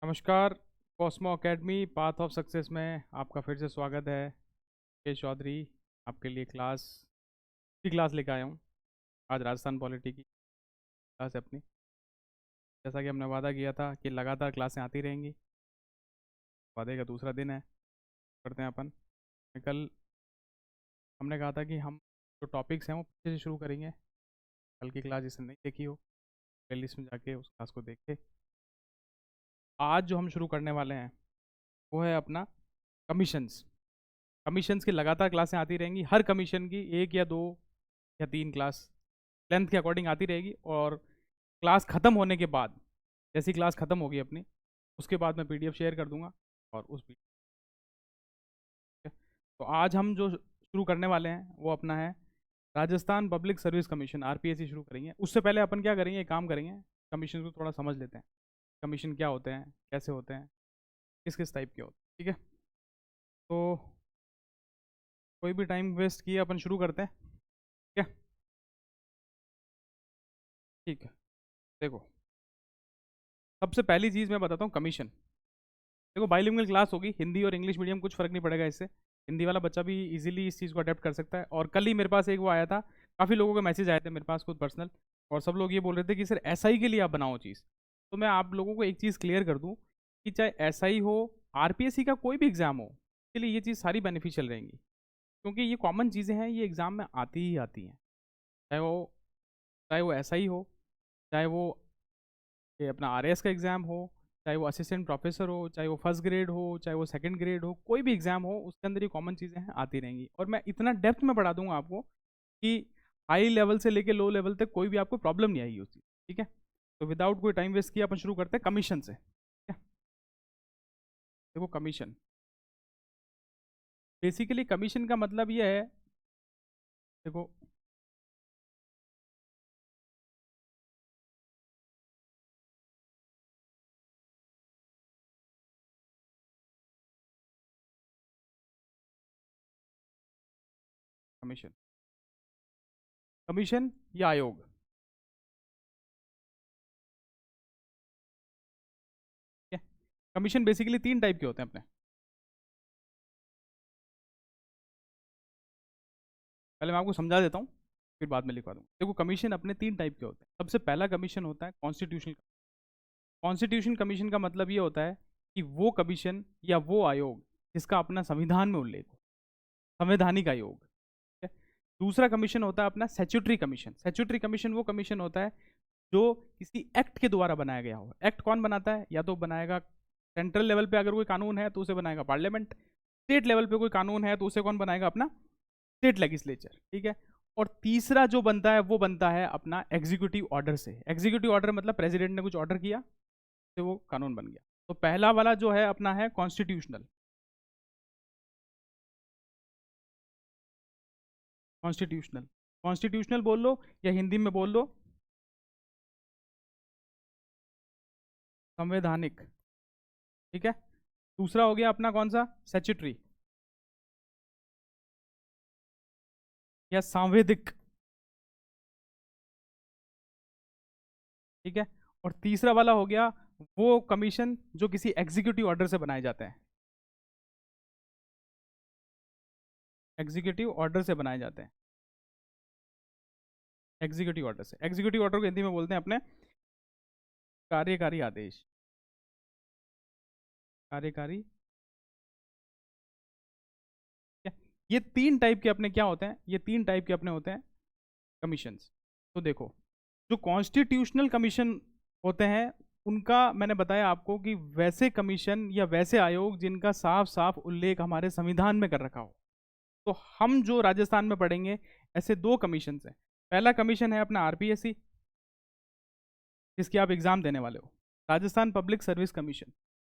नमस्कार। Cosmo academy path of success में आपका फिर से स्वागत है। के चौधरी आपके लिए की क्लास लेकर आया हूँ। आज राजस्थान पॉलिटी की क्लास है अपनी। जैसा कि हमने वादा किया था कि लगातार क्लासें आती रहेंगी। वादे का दूसरा दिन है। करते हैं अपन। कल हमने कहा था कि हम जो टॉपिक्स हैं वो पीछे से शुरू करेंगे। कल की क्लास जिसने नहीं देखी हो प्लेलिस्ट में जाके उस क्लास को देखे। आज जो हम शुरू करने वाले हैं वो है अपना कमीशंस। कमीशंस की लगातार क्लासें आती रहेंगी। हर कमीशन की एक या दो या तीन क्लास लेंथ के अकॉर्डिंग आती रहेगी। और क्लास ख़त्म होने के बाद, जैसी क्लास ख़त्म होगी अपनी, उसके बाद मैं पीडीएफ शेयर कर दूंगा। और उस तो आज हम जो शुरू करने वाले हैं वो अपना है Rajasthan Public Service commission RPSC शुरू करेंगे। उससे पहले अपन क्या करेंगे, एक काम करेंगे, कमीशन को थोड़ा समझ लेते हैं। कमीशन क्या होते हैं, कैसे होते हैं, किस किस टाइप के होते हैं। ठीक है, तो कोई भी टाइम वेस्ट किए अपन शुरू करते हैं। ठीक है। ठीक है, देखो, सबसे पहली चीज़ मैं बताता हूँ कमीशन। देखो, बाइलिंगुअल क्लास होगी, हिंदी और इंग्लिश मीडियम, कुछ फर्क नहीं पड़ेगा इससे। हिंदी वाला बच्चा भी इजीली इस चीज़ को अडेप्ट कर सकता है। और कल ही मेरे पास एक वो आया था, काफ़ी लोगों के मैसेज आए थे मेरे पास खुद पर्सनल, और सब लोग ये बोल रहे थे कि सर एसआई के लिए आप बनाओ चीज़। तो मैं आप लोगों को एक चीज़ क्लियर कर दूँ कि चाहे एसआई हो, आरपीएससी का कोई भी एग्ज़ाम हो, इसके लिए ये चीज़ सारी बेनिफिशियल रहेंगी। क्योंकि ये कॉमन चीज़ें हैं, ये एग्ज़ाम में आती ही आती हैं। चाहे वो एसआई हो, चाहे वो ये अपना आरएएस का एग्ज़ाम हो, चाहे वो असिस्टेंट प्रोफेसर हो, चाहे वो फर्स्ट ग्रेड हो, चाहे वो सेकंड ग्रेड हो, कोई भी एग्ज़ाम हो उसके अंदर ये कॉमन चीज़ें हैं, आती रहेंगी। और मैं इतना डेप्थ में पढ़ा दूंगा आपको कि हाई लेवल से लेके लो लेवल तक कोई भी आपको प्रॉब्लम नहीं आएगी उस चीज़। ठीक है, तो विदाउट कोई टाइम वेस्ट किया अपन शुरू करते हैं कमीशन से। ठीक है, देखो कमीशन, बेसिकली कमीशन का मतलब ये है, देखो, कमीशन, कमीशन या आयोग। ठीक है, कमीशन बेसिकली तीन टाइप के होते हैं अपने। पहले मैं आपको समझा देता हूँ, फिर बाद में लिखवा दूँ। देखो, कमीशन अपने तीन टाइप के होते हैं। सबसे पहला कमीशन होता है कॉन्स्टिट्यूशनल। कॉन्स्टिट्यूशन कमीशन का मतलब ये होता है कि वो कमीशन या वो आयोग जिसका अपना संविधान में उल्लेख हो, संवैधानिक आयोग। ठीक है? दूसरा कमीशन होता है अपना स्टैट्यूटरी कमीशन। स्टैट्यूटरी कमीशन वो कमीशन होता है जो किसी एक्ट के द्वारा बनाया गया हो। एक्ट कौन बनाता है, या तो बनाएगा सेंट्रल लेवल पे, अगर कोई कानून है तो उसे बनाएगा पार्लियामेंट। स्टेट लेवल पे कोई कानून है तो उसे कौन बनाएगा, अपना स्टेट लेजिस्लेचर। ठीक है, और तीसरा जो बनता है वो बनता है अपना एग्जीक्यूटिव ऑर्डर से। एग्जीक्यूटिव ऑर्डर मतलब प्रेसिडेंट ने कुछ ऑर्डर किया से वो कानून बन गया। तो पहला वाला जो है अपना है कॉन्स्टिट्यूशनल। कॉन्स्टिट्यूशनल, कॉन्स्टिट्यूशनल बोल लो या हिंदी में बोल लो संवैधानिक। ठीक है, दूसरा हो गया अपना कौन सा, स्टैट्यूटरी या सांविधिक। ठीक है, और तीसरा वाला हो गया वो कमीशन जो किसी एग्जीक्यूटिव ऑर्डर से बनाए जाते हैं। एग्जीक्यूटिव ऑर्डर से बनाए जाते हैं। एग्जीक्यूटिव ऑर्डर से, एग्जीक्यूटिव ऑर्डर को हिंदी में बोलते हैं अपने कार्यकारी आदेश। कार्यकारी, ठीक है? ये तीन टाइप के अपने क्या होते हैं, ये तीन टाइप के अपने होते हैं कमीशंस। तो देखो, जो कॉन्स्टिट्यूशनल कमीशन होते हैं उनका मैंने बताया आपको कि वैसे कमीशन या वैसे आयोग जिनका साफ साफ उल्लेख हमारे संविधान में कर रखा हो। तो हम जो राजस्थान में पढ़ेंगे ऐसे दो कमीशन हैं। पहला कमीशन है अपना आरपीएससी, जिसकी आप एग्जाम देने वाले हो, राजस्थान पब्लिक सर्विस कमीशन।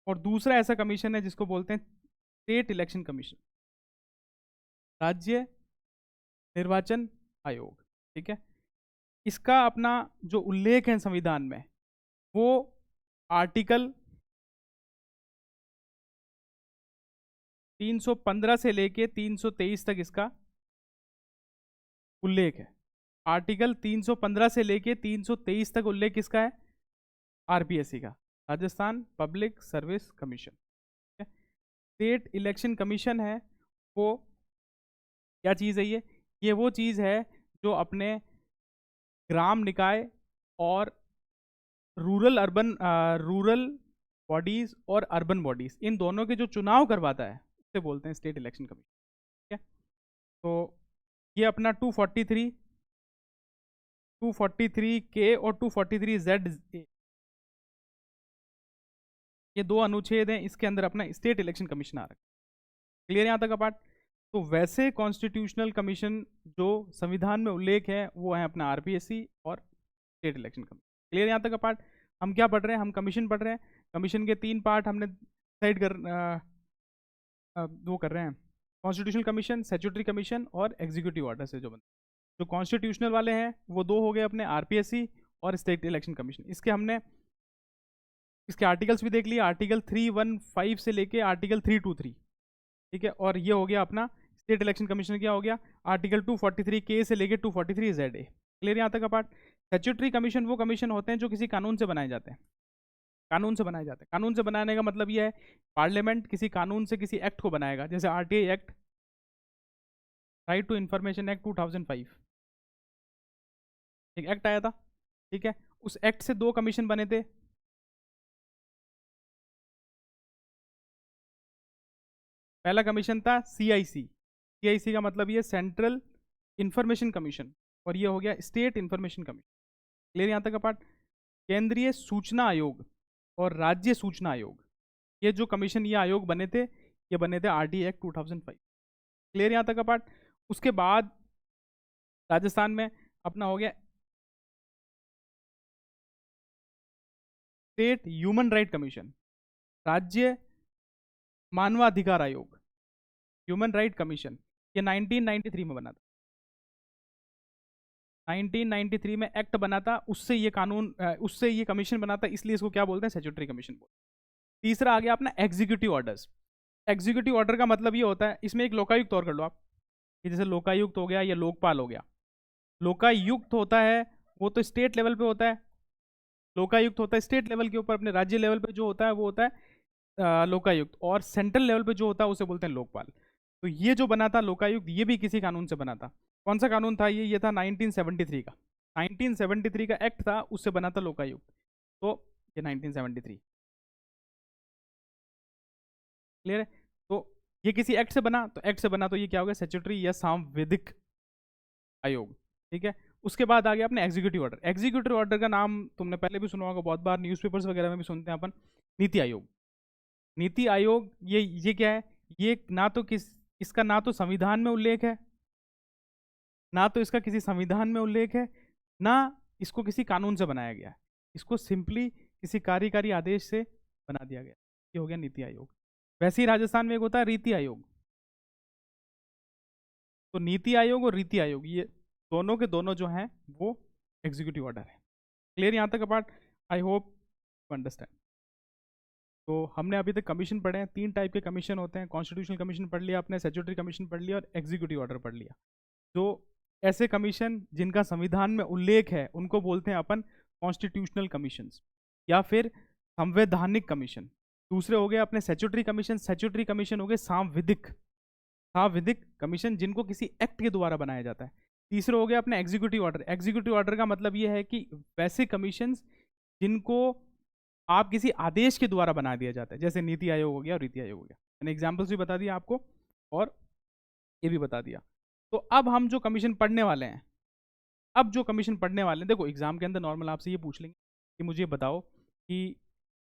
और दूसरा ऐसा कमीशन है जिसको बोलते हैं स्टेट इलेक्शन कमीशन, राज्य निर्वाचन आयोग। ठीक है, इसका अपना जो उल्लेख है संविधान में वो आर्टिकल 315 से लेके 323 तक इसका उल्लेख है। आर्टिकल 315 से लेके 323 तक उल्लेख किसका है, आरपीएससी का। Rajasthan Public Service commission. State election commission है वो क्या चीज़ है? ये वो चीज़ है जो अपने ग्राम निकाय और रूरल बॉडीज और अर्बन बॉडीज, इन दोनों के जो चुनाव करवाता है उसे बोलते हैं स्टेट इलेक्शन कमीशन। ठीक है, तो ये अपना 243 के और 243 जेड, ये दो अनुच्छेद हैं, इसके अंदर अपना स्टेट इलेक्शन कमीशन आ रहा है। क्लियर यहाँ तक का पार्ट? तो वैसे कॉन्स्टिट्यूशनल कमीशन जो संविधान में उल्लेख है वो है अपना आरपीएससी और स्टेट इलेक्शन कमीशन। क्लियर यहाँ तक का पार्ट? हम क्या पढ़ रहे हैं? हम कमीशन पढ़ रहे हैं। कमीशन के 3 पार्ट हमने साइड कर वो कर रहे हैं, कॉन्स्टिट्यूशनल कमीशन, स्टैट्यूटरी कमीशन और एग्जीक्यूटिव ऑर्डर से जो बनते हैं। जो कॉन्स्टिट्यूशनल वाले हैं वो 2 हो गए अपने, आरपीएससी और स्टेट इलेक्शन कमीशन। इसके हमने इसके आर्टिकल्स भी देख लिए, आर्टिकल 315 से लेके आर्टिकल 323। ठीक है, और ये हो गया अपना स्टेट इलेक्शन कमीशन। क्या हो गया? आर्टिकल 243 के से लेके 243 जेड ए। क्लियर यहाँ तक का पार्ट? स्टैट्यूटरी कमीशन वो कमीशन होते हैं जो किसी कानून से बनाए जाते हैं, कानून से बनाए जाते हैं। कानून से बनाने का मतलब ये है पार्लियामेंट किसी कानून से किसी एक्ट को बनाएगा, जैसे RTI act, right to information act 2005, एक एक्ट आया था। ठीक है, उस एक्ट से 2 कमीशन बने थे। पहला कमीशन था सीआईसी, सीआईसी का मतलब ये सेंट्रल इंफॉर्मेशन कमीशन, और ये हो गया स्टेट इंफॉर्मेशन कमीशन। क्लियर यहाँ तक का पार्ट? केंद्रीय सूचना आयोग और राज्य सूचना आयोग, ये जो कमीशन, ये आयोग बने थे, ये बने थे आरटी एक्ट 2005। क्लियर यहाँ तक का पार्ट? उसके बाद राजस्थान में अपना हो गया स्टेट ह्यूमन राइट कमीशन, राज्य मानवाधिकार आयोग, ह्यूमन राइट कमीशन। ये 1993 में बना था, 1993 में एक्ट बना था, उससे ये कानून उससे ये कमीशन बना था, इसलिए इसको क्या बोलते हैं? स्टैट्यूटरी कमीशन बोलते हैं। तीसरा आ गया अपना एग्जीक्यूटिव ऑर्डर्स। एग्जीक्यूटिव ऑर्डर का मतलब ये होता है, इसमें एक लोकायुक्त और कर लो आप, कि जैसे लोकायुक्त हो गया या लोकपाल हो गया। लोकायुक्त होता है वो तो स्टेट लेवल पे होता है, लोकायुक्त होता है स्टेट लेवल के ऊपर, अपने राज्य लेवल पे जो होता है वो होता है लोकायुक्त, और सेंट्रल लेवल पे जो होता है उसे बोलते हैं लोकपाल। तो ये जो बना था लोकायुक्त, ये भी किसी कानून से बना था। कौन सा कानून था ये था 1973 का, 1973 का एक्ट था, उससे बना था लोकायुक्त। तो ये 1973। क्लियर है? तो ये किसी एक्ट से बना, तो एक्ट से बना तो ये क्या हो गया? स्टैट्यूटरी या सांविधिक आयोग। ठीक है, उसके बाद आ गया अपने एग्जीक्यूटिव ऑर्डर। एग्जीक्यूटिव ऑर्डर का नाम तुमने पहले भी सुना होगा, बहुत बार न्यूज़पेपर्स वगैरह में भी सुनते हैं अपन, नीति आयोग। नीति आयोग ये क्या है? ये ना तो इसका ना तो संविधान में उल्लेख है, ना तो इसका किसी संविधान में उल्लेख है, ना इसको किसी कानून से बनाया गया है। इसको सिंपली किसी कार्यकारी आदेश से बना दिया गया। ये हो गया नीति आयोग। वैसे ही राजस्थान में एक होता है रीति आयोग। तो नीति आयोग और रीति आयोग, ये दोनों के दोनों जो हैं वो एग्जीक्यूटिव ऑर्डर है। क्लियर यहाँ तक part? I hope you understand. तो हमने अभी तक कमीशन पढ़े हैं, 3 टाइप के कमीशन होते हैं। कॉन्स्टिट्यूशनल कमीशन पढ़ लिया आपने, स्टैट्यूटरी कमीशन पढ़ लिया, और एग्जीक्यूटिव ऑर्डर पढ़ लिया। जो ऐसे कमीशन जिनका संविधान में उल्लेख है उनको बोलते हैं अपन कॉन्स्टिट्यूशनल कमीशन या फिर संवैधानिक कमीशन। दूसरे हो गए अपने स्टैट्यूटरी कमीशन। स्टैट्यूटरी कमीशन हो गए सांविधिक, सांविधिक कमीशन जिनको किसी एक्ट के द्वारा बनाया जाता है। तीसरे हो गया अपने एग्जीक्यूटिव ऑर्डर। एग्जीक्यूटिव ऑर्डर का मतलब यह है कि वैसे कमीशन जिनको आप किसी आदेश के द्वारा बना दिया जाता है, जैसे नीति आयोग हो गया और रीति आयोग हो गया। मैंने एग्जाम्पल्स भी बता दिया आपको और ये भी बता दिया। तो अब हम जो कमीशन पढ़ने वाले हैं, अब जो कमीशन पढ़ने वाले हैं, देखो एग्जाम के अंदर नॉर्मल आपसे ये पूछ लेंगे कि मुझे बताओ कि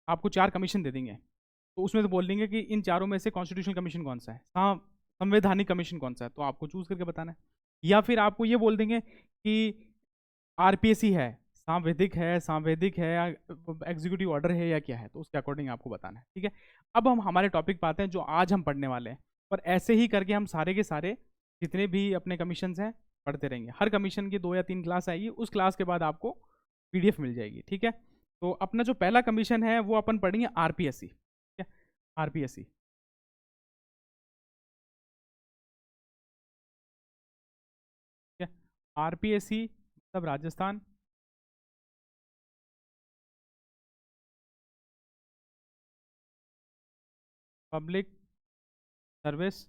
आपको 4 कमीशन दे देंगे, तो उसमें से बोल देंगे कि इन चारों में से कॉन्स्टिट्यूशनल कमीशन कौन सा है, संवैधानिक कमीशन कौन सा है, तो आपको चूज करके बताना है। या फिर आपको ये बोल देंगे कि आरपीएससी है, सांवैधिक है, एग्जीक्यूटिव ऑर्डर है या क्या है, तो उसके अकॉर्डिंग आपको बताना है। ठीक है, अब हम हमारे टॉपिक पे आते हैं जो आज हम पढ़ने वाले हैं। और ऐसे ही करके हम सारे के सारे जितने भी अपने कमीशन हैं पढ़ते रहेंगे। हर कमीशन की 2 या 3 क्लास आएगी, उस क्लास के बाद आपको पीडीएफ मिल जाएगी। ठीक है, तो अपना जो पहला कमीशन है वो अपन पढ़ेंगे आरपीएससी। ठीक है, आरपीएससी, ठीक है, आरपीएससी मतलब राजस्थान पब्लिक सर्विस,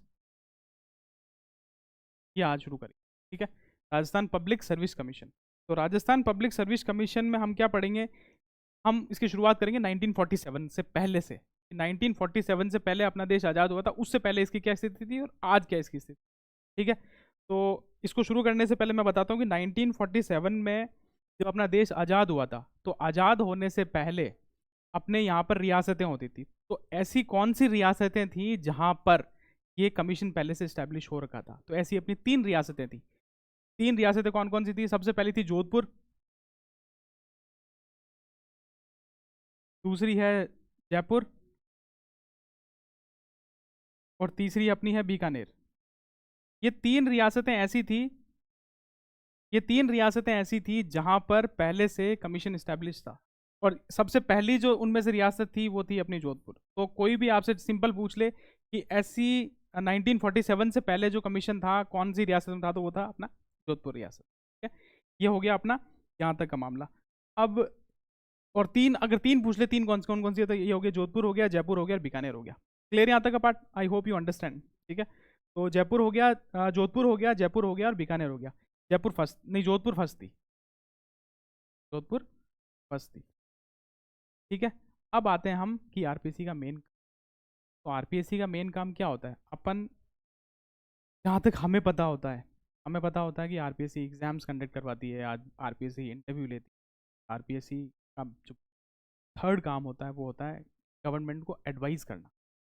ये आज शुरू करें, ठीक है। Rajasthan Public Service commission. तो राजस्थान पब्लिक सर्विस कमीशन में हम क्या पढ़ेंगे, हम इसकी शुरुआत करेंगे 1947 से पहले से। 1947 से पहले अपना देश आज़ाद हुआ था, उससे पहले इसकी क्या स्थिति थी और आज क्या इसकी स्थिति, ठीक है। तो इसको शुरू करने से पहले मैं बताता हूँ कि 1947 में जब अपना देश आज़ाद हुआ था, तो आज़ाद होने से पहले अपने यहाँ पर रियासतें होती थी। तो ऐसी कौन सी रियासतें थी जहाँ पर ये कमीशन पहले से इस्टेब्लिश हो रखा था? तो ऐसी अपनी 3 रियासतें थी। 3 रियासतें कौन कौन सी थी? सबसे पहली थी जोधपुर, दूसरी है जयपुर, और तीसरी अपनी है बीकानेर। ये तीन रियासतें ऐसी थी, ये तीन रियासतें ऐसी थी जहां पर पहले से कमीशन इस्टेब्लिश था। और सबसे पहली जो उनमें से रियासत थी वो थी अपनी जोधपुर। तो कोई भी आपसे सिंपल पूछ ले कि ऐसी 1947 से पहले जो कमीशन था कौन सी रियासत में था, तो वो था अपना जोधपुर रियासत, ठीक है। ये हो गया अपना यहाँ तक का मामला। अब और तीन, अगर तीन पूछ ले, तीन कौन कौन सी है, तो ये हो गया जोधपुर हो गया, जयपुर हो गया और बीकानेर हो गया। क्लियर यहाँ तक का part? I hope you understand, ठीक है। तो जयपुर हो गया, जोधपुर हो गया, जयपुर हो गया और बीकानेर हो गया। जयपुर फर्स्ट नहीं, जोधपुर फर्स्ट थी, जोधपुर फर्स्ट थी, ठीक है। अब आते हैं हम कि आरपीएससी का मेन, तो आरपीएससी का मेन काम क्या होता है, अपन जहाँ तक हमें पता होता है, हमें पता होता है कि आरपीएससी एग्जाम्स कंडक्ट करवाती है, आज आरपीएससी इंटरव्यू लेती है। आरपीएससी का जो थर्ड काम होता है वो होता है गवर्नमेंट को एडवाइस करना।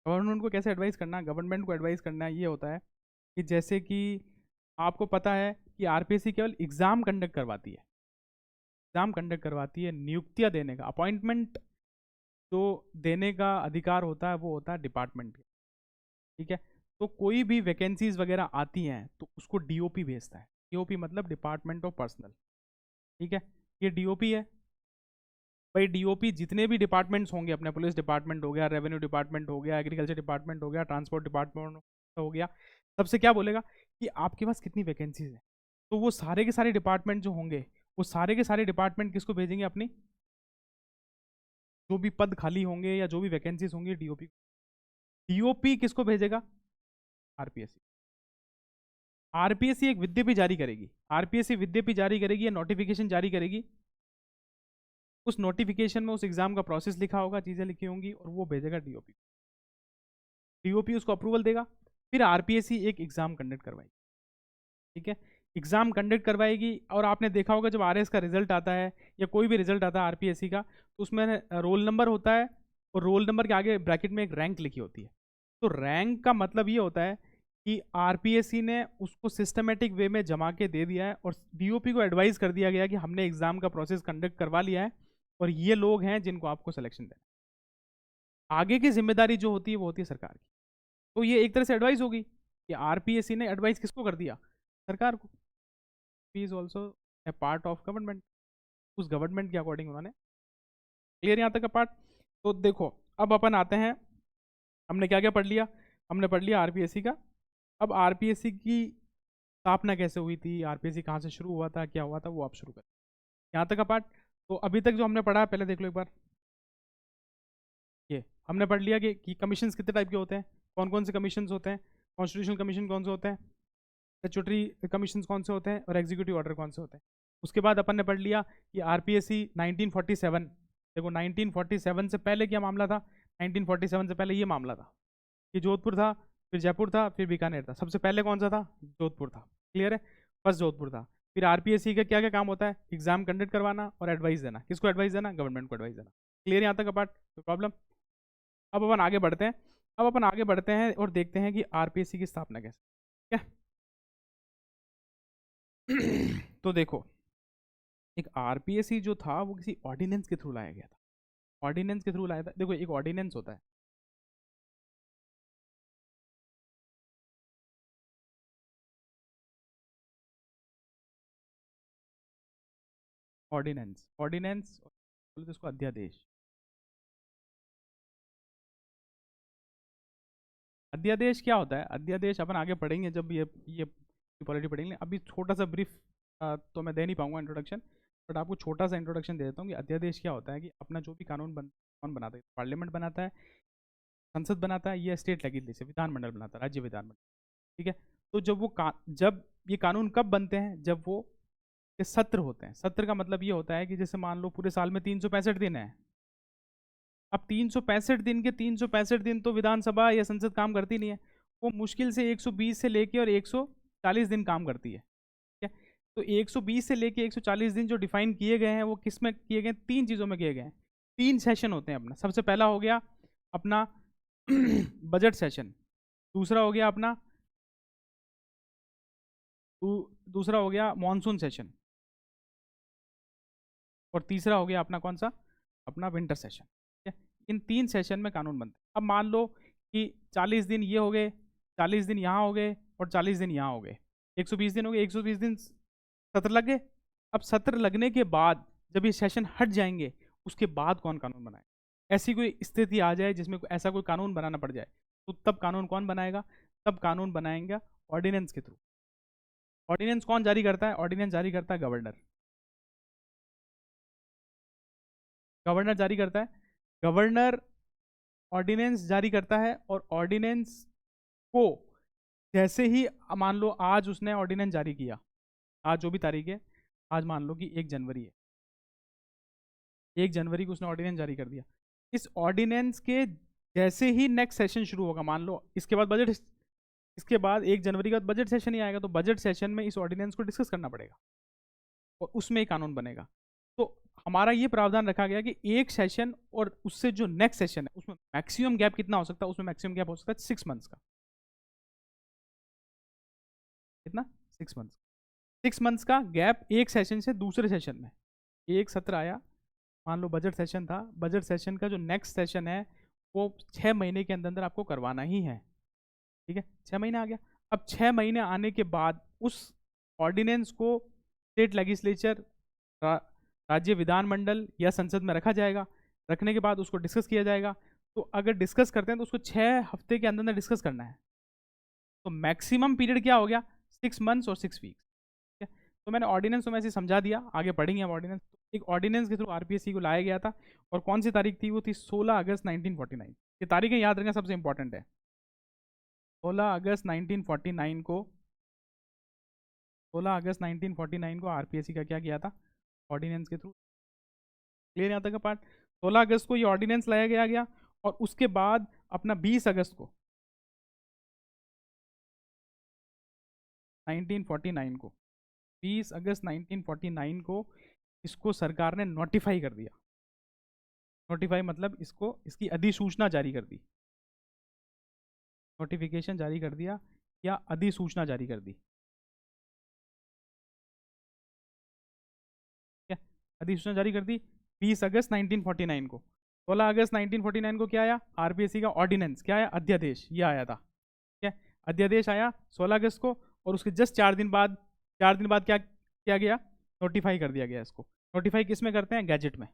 गवर्नमेंट को कैसे एडवाइस करना? गवर्नमेंट को एडवाइस करना ये होता है कि जैसे कि आपको पता है कि आरपीएससी केवल एग्ज़ाम कंडक्ट करवाती है, एग्ज़ाम कंडक्ट करवाती है, नियुक्तियां देने का, अपॉइंटमेंट जो देने का अधिकार होता है वो होता है डिपार्टमेंट का, ठीक है। तो कोई भी वैकेंसीज वगैरह आती हैं तो उसको डीओपी भेजता है। डीओपी मतलब डिपार्टमेंट ऑफ पर्सनल, ठीक है। ये डीओपी है भाई। डीओपी जितने भी डिपार्टमेंट्स होंगे अपने, पुलिस डिपार्टमेंट हो गया, रेवेन्यू डिपार्टमेंट हो गया, एग्रीकल्चर डिपार्टमेंट हो गया, ट्रांसपोर्ट डिपार्टमेंट हो गया, सबसे क्या बोलेगा कि आपके पास कितनी वैकेंसीज है। तो वो सारे के सारे डिपार्टमेंट जो होंगे, वो सारे के सारे डिपार्टमेंट किसको भेजेंगे? अपनी जो भी पद खाली होंगे या जो भी वैकेंसीज होंगी, डीओपी। डीओपी किसको भेजेगा? आरपीएससी। आरपीएससी एक विज्ञप्ति जारी करेगी, आरपीएससी विज्ञप्ति जारी करेगी या नोटिफिकेशन जारी करेगी। उस नोटिफिकेशन में उस एग्जाम का प्रोसेस लिखा होगा, चीज़ें लिखी होंगी, और वो भेजेगा डीओपी। डीओपी उसको अप्रूवल देगा, फिर आरपीएससी एक एग्जाम कंडक्ट करवाएगी, ठीक है। एग्जाम कंडक्ट करवाएगी, और आपने देखा होगा जब आरएस का रिजल्ट आता है या कोई भी रिजल्ट आता है आरपीएससी का, तो उसमें रोल नंबर होता है, और रोल नंबर के आगे ब्रैकेट में एक रैंक लिखी होती है। तो रैंक का मतलब ये होता है कि आरपीएससी ने उसको सिस्टमेटिक वे में जमा के दे दिया है, और डीओपी को एडवाइस कर दिया गया कि हमने एग्जाम का प्रोसेस कंडक्ट करवा लिया है, और ये लोग हैं जिनको आपको सिलेक्शन देना। आगे की जिम्मेदारी जो होती है वो होती है सरकार की। तो ये एक तरह से एडवाइस होगी कि आरपीएससी ने एडवाइस किसको कर दिया? सरकार को। Is also a part of government, उस गवर्नमेंट के अकॉर्डिंग उन्होंने। क्लियर यहाँ तक का पार्ट? तो देखो, अब अपन आते हैं, हमने क्या क्या पढ़ लिया? हमने पढ़ लिया आरपीएससी का। अब आरपीएससी की स्थापना कैसे हुई थी, आरपीएससी कहाँ से शुरू हुआ था, क्या हुआ था, वो आप शुरू करें। यहाँ तक का पार्ट। तो अभी तक जो हमने पढ़ा पहले देख लो एक बार। ये हमने पढ़ लिया कि कमीशंस कितने टाइप के होते हैं, कौन कौन से कमीशंस होते हैं, कॉन्स्टिट्यूशनल कमीशन कौन से होते हैं, स्टैट्यूटरी कमीशन कौन से होते हैं, और एग्जीक्यूटिव ऑर्डर कौन से होते हैं। उसके बाद अपन ने पढ़ लिया कि आरपीएससी 1947, देखो 1947 से पहले क्या मामला था? 1947 से पहले ये मामला था कि जोधपुर था, फिर जयपुर था, फिर बीकानेर था। सबसे पहले कौन सा था? जोधपुर था। क्लियर है? फर्स्ट जोधपुर था। फिर आरपीएससी का क्या क्या काम होता है? एग्जाम कंडक्ट करवाना और एडवाइस देना। किसको एडवाइस देना? गवर्नमेंट को एडवाइस देना। क्लियर यहाँ तक का पार्ट? कोई प्रॉब्लम? अब अपन आगे बढ़ते हैं। अब अपन आगे बढ़ते हैं और देखते हैं कि आरपीएससी की स्थापना कैसे, ठीक है। तो देखो, एक आरपीएससी जो था वो किसी ऑर्डिनेंस के थ्रू लाया गया था। ऑर्डिनेंस के थ्रू लाया था। देखो, एक ऑर्डिनेंस होता है, ऑर्डिनेंस, ऑर्डिनेंस बोलते उसको अध्यादेश। अध्यादेश क्या होता है? अध्यादेश अपन आगे पढ़ेंगे जब ये पॉलिटी पढ़ेंगे। अभी छोटा सा ब्रीफ तो मैं दे नहीं पाऊंगा इंट्रोडक्शन, बट आपको छोटा सा इंट्रोडक्शन दे देता हूँ कि अध्यादेश क्या होता है। कि अपना जो भी कानून कौन बनाता है? पार्लियामेंट बनाता है। संसद बनाता है, ये स्टेट लेजिस्लेचर विधानमंडल बनाता है, राज्य विधानमंडल। ठीक है, तो जब जब ये कानून कब बनते हैं, जब वो ये सत्र होते हैं। सत्र का मतलब ये होता है कि जैसे मान लो पूरे साल में 365 दिन है। अब 365 दिन के 365 दिन तो विधानसभा या संसद काम करती नहीं है, वो मुश्किल से 120 से लेके और 140 दिन काम करती है। ठीक है, तो 120 से लेके 140 दिन जो डिफाइन किए गए हैं वो किस में किए गए हैं? 3 चीज़ों में किए गए हैं। 3 सेशन होते हैं अपना। सबसे पहला हो गया अपना बजट सेशन, दूसरा हो गया अपना दूसरा हो गया मॉनसून सेशन, और तीसरा हो गया अपना कौन सा? अपना विंटर सेशन। ठीक है, इन 3 सेशन में कानून बनते हैं। अब मान लो कि 40 दिन ये हो गए, 40 दिन यहाँ हो गए और 40 दिन यहाँ हो गए, 120 दिन हो गए, 120 दिन सत्र लग गए। अब सत्र लगने के बाद जब ये सेशन हट जाएंगे, उसके बाद कौन कानून बनाए? ऐसी कोई स्थिति आ जाए जिसमें ऐसा कोई कानून बनाना पड़ जाए, तो तब कानून कौन बनाएगा? तब कानून बनाएंगे ऑर्डिनेंस के थ्रू। ऑर्डिनेंस कौन जारी करता है? ऑर्डिनेंस जारी करता है गवर्नर। गवर्नर जारी करता है। गवर्नर ऑर्डिनेंस जारी करता है, और ऑर्डिनेंस को जैसे ही मान लो आज उसने ऑर्डिनेंस जारी किया, आज जो भी तारीख है, आज मान लो कि 1 जनवरी है, 1 जनवरी को उसने ऑर्डिनेंस जारी कर दिया। इस ऑर्डिनेंस के जैसे ही नेक्स्ट सेशन शुरू होगा, मान लो इसके बाद बजट, इसके बाद 1 जनवरी के बाद बजट सेशन ही आएगा, तो बजट सेशन में इस ऑर्डिनेंस को डिस्कस करना पड़ेगा और उसमें ही कानून बनेगा। तो हमारा ये प्रावधान रखा गया कि एक सेशन और उससे जो नेक्स्ट सेशन है उसमें मैक्सिमम गैप कितना हो सकता है? उसमें मैक्सिमम गैप हो सकता है 6 मंथ्स का। कितना? 6 मंथ्स। 6 मंथ्स का गैप एक सेशन से दूसरे सेशन में। एक सत्र आया, मान लो बजट सेशन था, बजट सेशन का जो नेक्स्ट सेशन है वो 6 महीने के अंदर अंदर आपको करवाना ही है। ठीक है, 6 महीने आ गया। अब 6 महीने आने के बाद उस ऑर्डिनेंस को स्टेट लेजिस्लेचर, राज्य विधानमंडल या संसद में रखा जाएगा। रखने के बाद उसको डिस्कस किया जाएगा। तो अगर डिस्कस करते हैं तो उसको 6 हफ्ते के अंदर अंदर डिस्कस करना है। तो मैक्सिमम पीरियड क्या हो गया? 6 मंथ्स और 6 वीक्स। ठीक है, तो मैंने ऑर्डिनेंस तो मैं ऐसे समझा दिया, आगे पढ़ेंगे हम ऑर्डिनेंस। एक ऑर्डिनेंस के थ्रू आरपीएससी को लाया गया था, और कौन सी तारीख थी? वो थी 16 अगस्त 1949। ये तारीखें याद रखना सबसे इंपॉर्टेंट है। 16 अगस्त 1949 को 16 अगस्त 1949 को आरपीएससी का क्या किया था? ऑर्डिनेंस के थ्रू। क्लियर यहाँ तक का पार्ट? 16 अगस्त को ये ऑर्डिनेंस लाया गया, और उसके बाद अपना 20 अगस्त को 1949 को 20 अगस्त 1949 को इसको सरकार ने नोटिफाई कर दिया। नोटिफाई मतलब इसको, इसकी अधिसूचना जारी कर दी। नोटिफिकेशन जारी कर दिया या अधिसूचना जारी कर दी। ठीक है, अधिसूचना जारी कर दी 20 अगस्त 1949 को। 16 अगस्त 1949 को क्या आया? आरपीएससी का ऑर्डिनेंस क्या आया? अध्यादेश, ये आया था। ठीक है, अध्यादेश आया 16 अगस्त को, और उसके जस्ट 4 दिन बाद क्या किया गया? नोटिफाई कर दिया गया इसको। नोटिफाई किस में करते हैं? गैजेट में।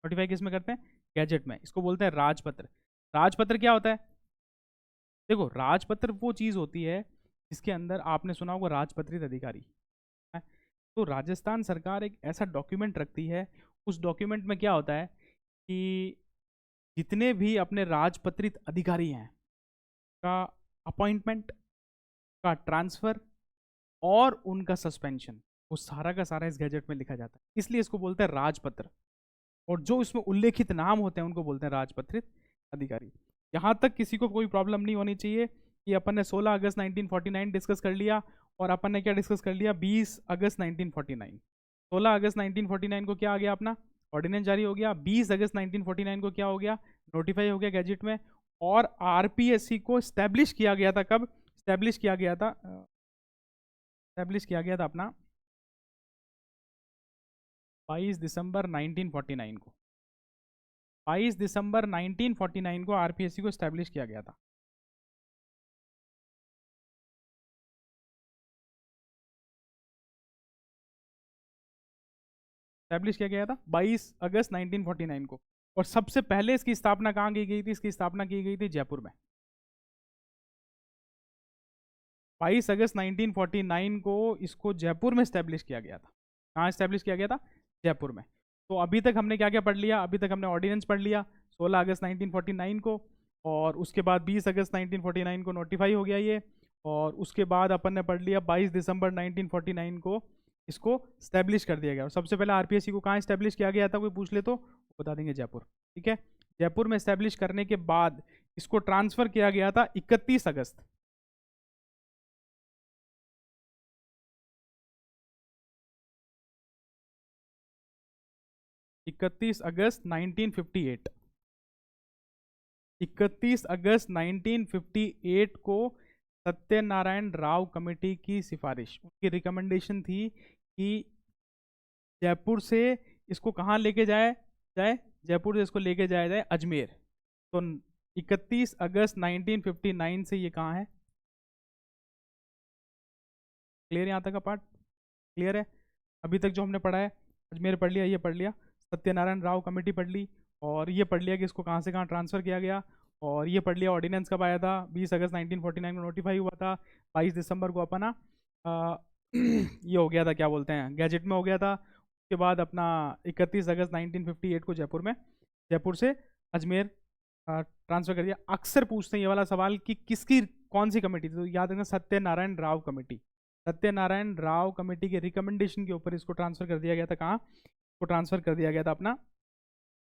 नोटिफाई किस में करते हैं? गैजेट में। इसको बोलते हैं राजपत्र। राजपत्र क्या होता है? देखो, राजपत्र वो चीज़ होती है जिसके अंदर आपने सुना होगा राजपत्रित अधिकारी है। तो राजस्थान सरकार एक ऐसा डॉक्यूमेंट रखती है, उस डॉक्यूमेंट में क्या होता है कि जितने भी अपने राजपत्रित अधिकारी हैं का अपॉइंटमेंट, का ट्रांसफर और उनका सस्पेंशन, वो सारा का सारा इस गैजेट में लिखा जाता है, इसलिए इसको बोलते हैं राजपत्र। और जो इसमें उल्लेखित नाम होते हैं उनको बोलते हैं राजपत्रित अधिकारी। यहाँ तक किसी को कोई प्रॉब्लम नहीं होनी चाहिए कि अपन ने 16 अगस्त 1949 डिस्कस कर लिया, और अपन ने क्या डिस्कस कर लिया? 20 अगस्त 1949। 16 अगस्त 1949 को क्या आ गया? अपना ऑर्डिनेंस जारी हो गया। 20 अगस्त 1949 को क्या हो गया? नोटिफाई हो गया गैजेट में। और आरपीएससी को स्टैब्लिश किया गया था। कब स्टैब्लिश किया गया था? स्टैब्लिश किया गया था अपना 22 दिसंबर 1949 को। 22 दिसंबर 1949 को आरपीएससी को स्टैब्लिश किया गया था। स्टैब्लिश किया गया था 22 अगस्त 1949 को। और सबसे पहले इसकी स्थापना कहाँ की गई थी? इसकी स्थापना की गई थी जयपुर में। 22 अगस्त 1949 को इसको जयपुर में स्टैब्लिश किया गया था। कहाँ स्टैब्लिश किया गया था? जयपुर में। तो अभी तक हमने क्या क्या पढ़ लिया? अभी तक हमने ऑर्डिनेंस पढ़ लिया 16 अगस्त 1949 को, और उसके बाद 20 अगस्त 1949 को नोटिफाई हो गया ये, और उसके बाद अपन ने पढ़ लिया 22 दिसंबर 1949 को इसको स्टैब्लिश कर दिया गया। और सबसे पहले आरपीएससी को कहाँ स्टैब्लिश किया गया था, कोई पूछ ले तो बता देंगे, जयपुर। ठीक है, जयपुर में स्टैब्लिश करने के बाद इसको ट्रांसफर किया गया था 31 अगस्त 1958। 31 अगस्त 1958 को सत्यनारायण राव कमेटी की सिफारिश, उनकी रिकमेंडेशन थी कि जयपुर से इसको कहाँ लेके जाए जाए जयपुर से इसको लेके जाया जाए अजमेर। तो 31 अगस्त 1959 से ये कहाँ है? क्लियर यहाँ तक का पार्ट? क्लियर है? अभी तक जो हमने पढ़ा है, अजमेर पढ़ लिया, ये पढ़ लिया, सत्यनारायण राव कमेटी पढ़ ली, और ये पढ़ लिया कि इसको कहाँ से कहाँ ट्रांसफ़र किया गया, और ये पढ़ लिया ऑर्डिनेंस कब आया था, 20 अगस्त 1949 में नोटिफाई हुआ था, 22 दिसंबर को अपना ये हो गया था, क्या बोलते हैं, गैजेट में हो गया था। उसके बाद अपना 31 अगस्त 1958 को जयपुर से अजमेर ट्रांसफ़र कर दिया। अक्सर पूछते हैं ये वाला सवाल कि किसकी कौन सी कमेटी थी, तो याद रखना सत्यनारायण राव कमेटी। सत्यनारायण राव कमेटी के रिकमेंडेशन के ऊपर इसको ट्रांसफर कर दिया गया था, कहाँ को ट्रांसफर कर दिया गया था अपना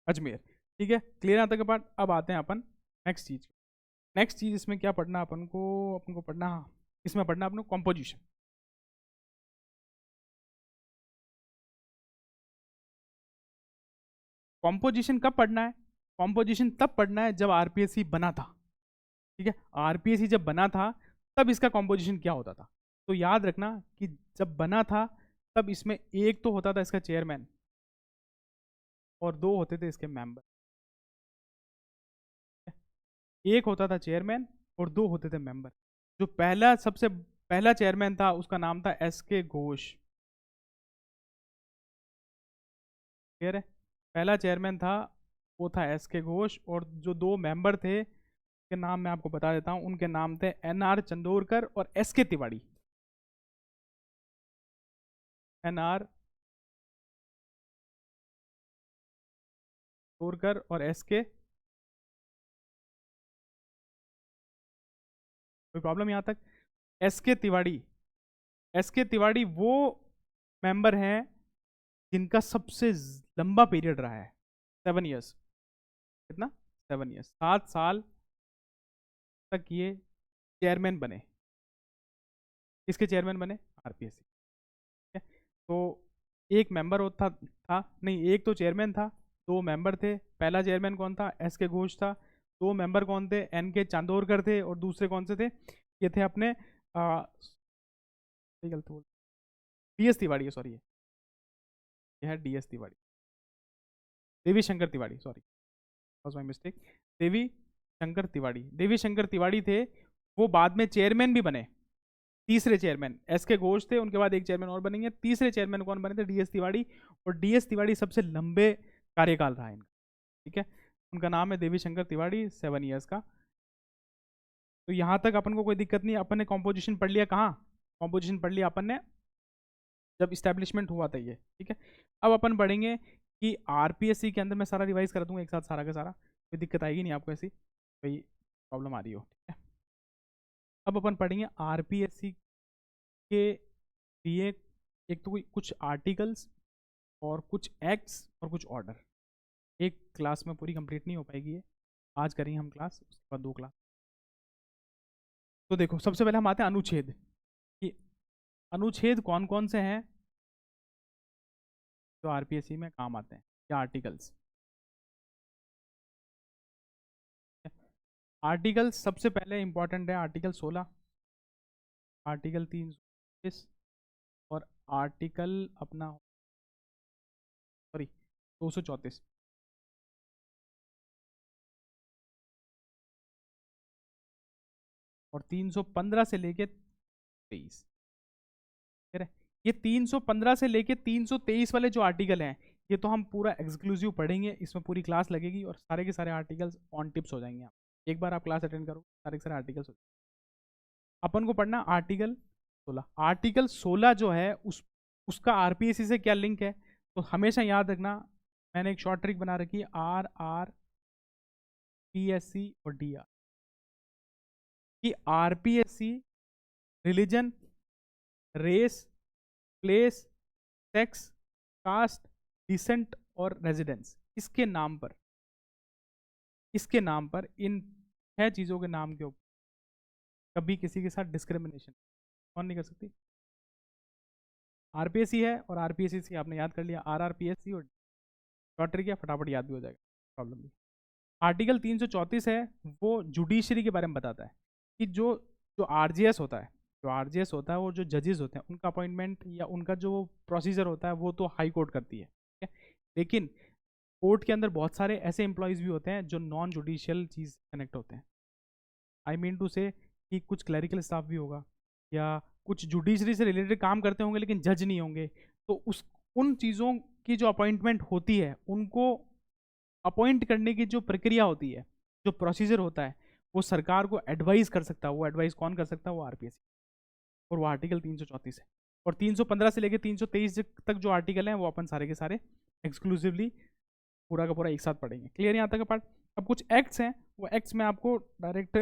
अजमेर। ठीक है, क्लियर आता के पार्ट। अब आते हैं अपन नेक्स्ट चीज इसमें क्या पढ़ना अपन को पढ़ना, इसमें पढ़ना अपन को कॉम्पोजिशन। कॉम्पोजिशन कब पढ़ना है? कॉम्पोजिशन तब पढ़ना है जब आरपीएससी बना था। ठीक है, आरपीएससी जब बना था तब इसका कॉम्पोजिशन क्या होता था। तो याद रखना कि जब बना था तब इसमें एक तो होता था इसका चेयरमैन और दो होते थे इसके मेंबर। एक होता था चेयरमैन और दो होते थे मेंबर। जो सबसे पहला चेयरमैन था उसका नाम था एस के घोष। क्लियर है? पहला चेयरमैन था वो था एस के घोष, और जो दो मेंबर थे के नाम मैं आपको बता देता हूं, उनके नाम थे एन आर चंदोरकर और एस के तिवाड़ी। एन आर चंदोरकर और एस के, कोई प्रॉब्लम यहां तक? एस के तिवाड़ी, एस के तिवाड़ी वो मेंबर हैं जिनका सबसे लंबा पीरियड रहा है, 7 ईयर्स। कितना? 7 ईयर्स, 7 साल तक ये चेयरमैन बने। किसके चेयरमैन बने? आरपीएससी। ठीक है, तो एक मेंबर होता था, नहीं, एक तो चेयरमैन था, दो मेंबर थे। पहला चेयरमैन कौन था? एस के घोष था। दो मेंबर कौन थे? एन के चांदोरकर थे, और दूसरे कौन से थे? ये थे अपने गलत बोल, डीएस तिवाड़ी, सॉरी, ये है DS Tiwari, Devi Shankar Tiwari, sorry, was my mistake. Devi Shankar Tiwari थे, वो बाद में चेयरमैन भी बने। तीसरे चेयरमैन एस के घोष थे, उनके बाद एक चेयरमैन और बनेंगे। तीसरे चेयरमैन कौन बने थे? डीएस तिवाड़ी। और डीएस तिवाड़ी सबसे लंबे कार्यकाल रहा इनका। ठीक है, उनका नाम है देवी शंकर तिवाड़ी, 7 ईयर्स का। तो यहाँ तक अपन को कोई दिक्कत नहीं। अपन ने कॉम्पोजिशन पढ़ लिया, कहाँ कॉम्पोजिशन पढ़ लिया अपन ने? जब इस्टेब्लिशमेंट हुआ था ये। ठीक है, अब अपन पढ़ेंगे कि आरपीएससी के अंदर, मैं सारा रिवाइज कर दूंगा एक साथ सारा का सारा, कोई दिक्कत आएगी नहीं आपको ऐसी कोई प्रॉब्लम आ रही हो। ठीक है, अब अपन पढ़ेंगे आरपीएससी के लिए एक तो कोई कुछ आर्टिकल्स और कुछ एक्ट्स और कुछ ऑर्डर। एक क्लास में पूरी कंप्लीट नहीं हो पाएगी ये, आज करेंगे हम क्लास, उसके बाद 2 क्लास। तो देखो, सबसे पहले हम आते हैं अनुच्छेद, कि अनुच्छेद कौन कौन से हैं जो आरपीएससी में काम आते हैं, या आर्टिकल्स। आर्टिकल सबसे पहले इंपॉर्टेंट है आर्टिकल 16, आर्टिकल 320, और आर्टिकल अपना, सॉरी, 234, और 315 से लेके 23। ठीक है, ये 315 से लेके 323 वाले जो आर्टिकल हैं, ये तो हम पूरा एक्सक्लूसिव पढ़ेंगे, इसमें पूरी क्लास लगेगी और सारे के सारे आर्टिकल्स ऑन टिप्स हो जाएंगे। आप एक बार आप क्लास अटेंड करो, सारे के सारे आर्टिकल्स हो। अपन को पढ़ना आर्टिकल 16। आर्टिकल 16 जो है उसका आरपीएससी से क्या लिंक है, तो हमेशा याद रखना, मैंने एक शॉर्ट ट्रिक बना रखी है, RR पीएससी और डीआर, कि RPSC religion, race, place, sex, caste, descent और रेजिडेंस, इसके नाम पर इन 6 चीज़ों के नाम के ऊपर कभी किसी के साथ डिस्क्रिमिनेशन कौन नहीं कर सकती। आरपीएससी है और आरपीएससी आपने याद कर लिया, आरआरपीएससी और शॉर्ट ट्रिक है, फटाफट याद भी हो जाएगा, प्रॉब्लम नहीं। आर्टिकल 334 है वो जुडिशरी के बारे में बताता है कि जो जो आरजीएस होता है, वो जो जजेस होते हैं उनका अपॉइंटमेंट या उनका जो प्रोसीजर होता है वो तो हाई कोर्ट करती है, ठीक है? लेकिन कोर्ट के अंदर बहुत सारे ऐसे एम्प्लॉयज़ भी होते हैं जो नॉन जुडिशियल चीज़ कनेक्ट होते हैं। आई मीन टू से कि कुछ क्लरिकल स्टाफ भी होगा या कुछ जुडिशरी से रिलेटेड काम करते होंगे लेकिन जज नहीं होंगे, तो उन चीज़ों की जो अपॉइंटमेंट होती है, उनको अपॉइंट करने की जो प्रक्रिया होती है, जो प्रोसीजर होता है, वो सरकार को एडवाइस कर सकता है। वो एडवाइस कौन कर सकता है? वो आरपीएससी, और वो आर्टिकल 334 है। और 315 से लेकर 323 तक जो आर्टिकल हैं वो अपन सारे के सारे एक्सक्लूसिवली पूरा का पूरा एक साथ पढ़ेंगे। क्लियर यहाँ तक का पार्ट? अब कुछ एक्ट्स हैं, वो एक्ट्स मैं आपको डायरेक्ट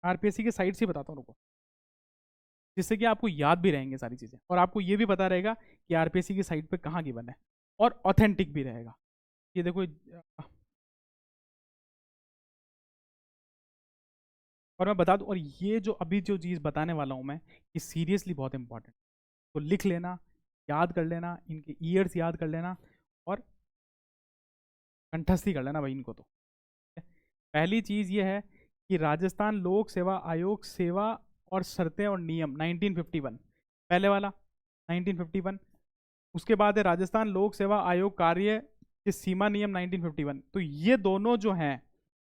आरपीएससी के साइट से बताता हूँ रुको, जिससे कि आपको याद भी रहेंगे सारी चीज़ें और आपको ये भी पता रहेगा कि आरपीएससी की साइट पे कहाँ गिवन है, और ऑथेंटिक भी रहेगा। ये देखो, और मैं बता दूं, और ये जो अभी जो चीज़ बताने वाला हूँ मैं, ये सीरियसली बहुत इंपॉर्टेंट, तो लिख लेना, याद कर लेना, इनके ईयर्स याद कर लेना और कंठस्थी कर लेना भाई इनको। तो पहली चीज़ ये है कि राजस्थान लोक सेवा आयोग सेवा और शर्तें और नियम 1951, पहले वाला 1951। उसके बाद है राजस्थान लोक सेवा आयोग कार्य के सीमा नियम 1951। तो ये दोनों जो हैं,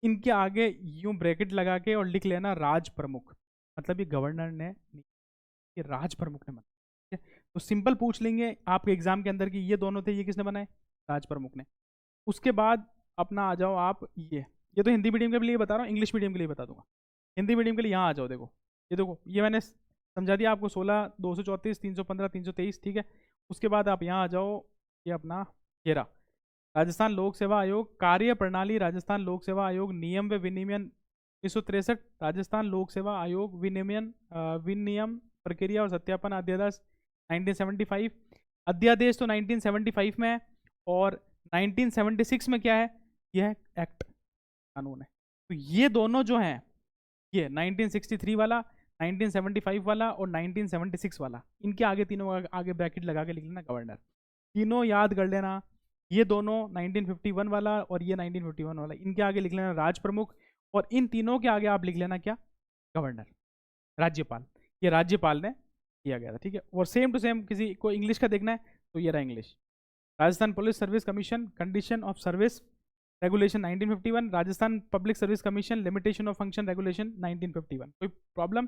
इनके आगे यूं ब्रैकेट लगा के और लिख लेना राज प्रमुख, मतलब ये गवर्नर ने, ये राज प्रमुख ने बनाया, ठीक है? तो सिंपल पूछ लेंगे आपके एग्जाम के अंदर कि ये दोनों थे, ये किसने बनाए? राज प्रमुख ने। उसके बाद अपना आ जाओ आप, ये तो हिंदी मीडियम के लिए बता रहा हूँ, इंग्लिश मीडियम के लिए बता दूंगा। हिंदी मीडियम के लिए यहाँ आ जाओ, देखो ये देखो, ये मैंने समझा दिया आपको, 16, 234, 315, 323, ठीक है? उसके बाद आप यहाँ आ जाओ, ये अपना ये रहा राजस्थान लोक सेवा आयोग कार्य प्रणाली, राजस्थान लोक सेवा आयोग नियम व विनियमन 1963, राजस्थान लोक सेवा आयोग विनियम प्रक्रिया और सत्यापन अध्यादेश 1975। अध्यादेश तो 1975 में है, और 1976 में क्या है? यह है एक्ट, कानून है। तो ये दोनों जो हैं, ये 1963 वाला, 1975 वाला और 1976 वाला, इनके आगे तीनों आगे ब्रैकेट लगा के लिख लेना गवर्नर। तीनों याद कर लेना, ये दोनों 1951 वाला और ये 1951 वाला, इनके आगे लिख लेना राज प्रमुख, और इन तीनों के आगे आप लिख लेना क्या? गवर्नर, राज्यपाल। ये राज्यपाल ने किया गया था, ठीक है? और सेम टू सेम किसी को इंग्लिश का देखना है तो ये रहा English, Rajasthan police service commission condition of service regulation 1951, Rajasthan Public Service commission limitation of function regulation 1951। कोई प्रॉब्लम?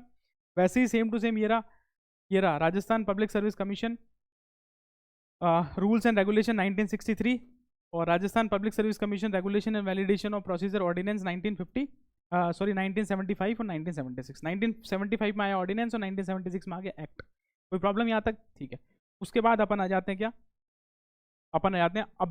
वैसे ही सेम टू सेम ये रहा Rajasthan Public Service Commission rules and regulation 1963, और Rajasthan Public Service Commission regulation and validation of procedure ordinance 1975 और 1976। 1975 में आया ordinance और 1976 में आ गया एक्ट। कोई प्रॉब्लम यहाँ तक? ठीक है। उसके बाद अपन आ जाते हैं क्या? अपन आ जाते हैं अभी